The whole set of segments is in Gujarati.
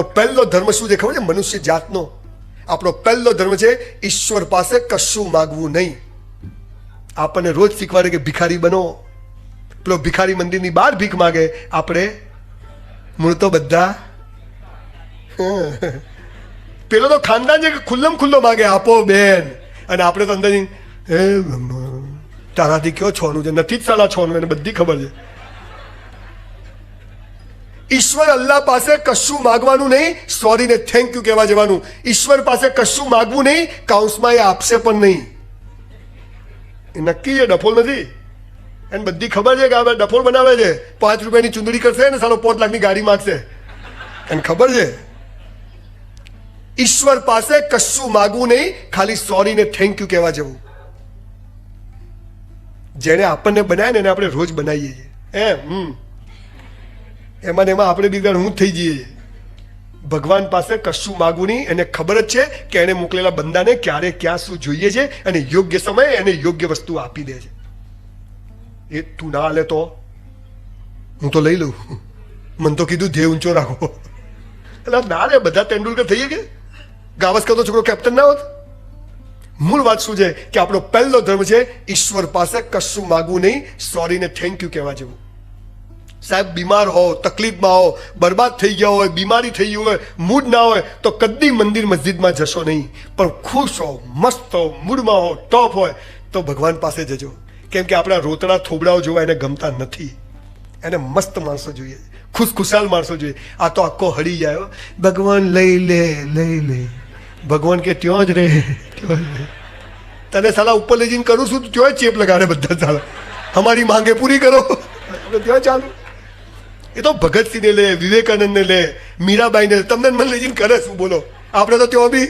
પહેલો ધર્મ શું છે ખબર છે? મનુષ્ય જાતનો આપણો પહેલો ધર્મ છે ઈશ્વર પાસે કશું માગવું નહીં. આપણને રોજ શીખવાડે કે ભિખારી બનો. પેલો ભિખારી મંદિરની બહાર ભીખ માગે, આપણે મૂળ તો બધા પેલો તો ખાનદાન છે કે ખુલ્લમ ખુલ્લો માગે, આપો બેન, અને આપણે તો અંદર હે તારાથી કયો છોનું છે, નથી જ સાલા છોનું, એને બધી ખબર છે. ઈશ્વર અલ્લાહ પાસે કશું માગવાનું નહીં, સોરી ને થેન્ક યુ કહેવા જવાનું. ઈશ્વર પાસે કશું માગવું નહીં, કાઉન્સમાં એ આપશે પણ નહીં. એ નક્કી છે, ડફોલ નથી. એને બધી ખબર છે કે આ ડફોલ બનાવે છે, 5 રૂપિયાની ચુંદડી કરશે ને સાલો 5 લાખની ગાડી માગશે. એને ખબર છે. ઈશ્વર પાસે કશું માગવું નહીં, ખાલી સોરી ને થેન્ક યુ કહેવા જવું. જેને આપણને બનાવે ને એને આપણે રોજ બનાવીએ છીએ. એમાં આપણે બીગર હું થઈ જઈએ. ભગવાન પાસે કશું માગવું નહીં, એને ખબર જ છે કે એને મોકલેલા બંદાને ક્યારે ક્યાં શું જોઈએ છે, અને યોગ્ય સમયે એને યોગ્ય વસ્તુ આપી દે છે. એ તું ના લે તો હું તો લઈ લઉં, મને તો કીધું ધ્યેય ઊંચો રાખો. એટલે ના રે, બધા તેંડુલકર થઈએ કે ગાવસ્કર તો છોકરો કેપ્ટન ના હોત. મૂળ વાત શું છે કે આપણો પહેલો ધર્મ છે ઈશ્વર પાસે કશું માગવું નહીં, સોરી ને થેન્ક યુ કહેવા જેવું. સાહેબ બીમાર હો, તકલીફમાં હો, બરબાદ થઈ ગયા હોય, બીમારી થઈ ગઈ હોય, મૂડ ના હોય તો કદી મંદિર મસ્જિદમાં જશો નહીં. પણ ખુશ હો, મસ્ત હો, મૂડમાં હો, ટોપ હોય તો ભગવાન પાસે જજો. કેમ કે આપણા રોતડા થોબડાઓ જોવા એને ગમતા નથી. એને મસ્ત માણસો જોઈએ, ખુશખુશાલ માણસો જોઈએ. આ તો આખો હળી જાય, ભગવાન લઈ લે લઈ લે. ભગવાન કે ત્યાં જ રહે, ત્યાં જ રહે. તને સાલા ઉપર લઈ જઈને કરું છું, ત્યાં ચેપ લગાડે બધા. સાલા અમારી માંગે પૂરી કરો, ત્યાં ચાલુ. એ તો ભગતસિંહને લે, વિવેકાનંદને લે, મીરાબાઈને લે, તમને મને લઈ જઈને કરે શું બોલો? આપણે તો ત્યાં બી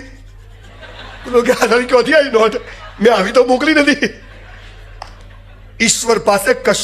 ક્યાંથી આવી નોટ મેં આવી તો મોકલી નથી. ઈશ્વર પાસે કશું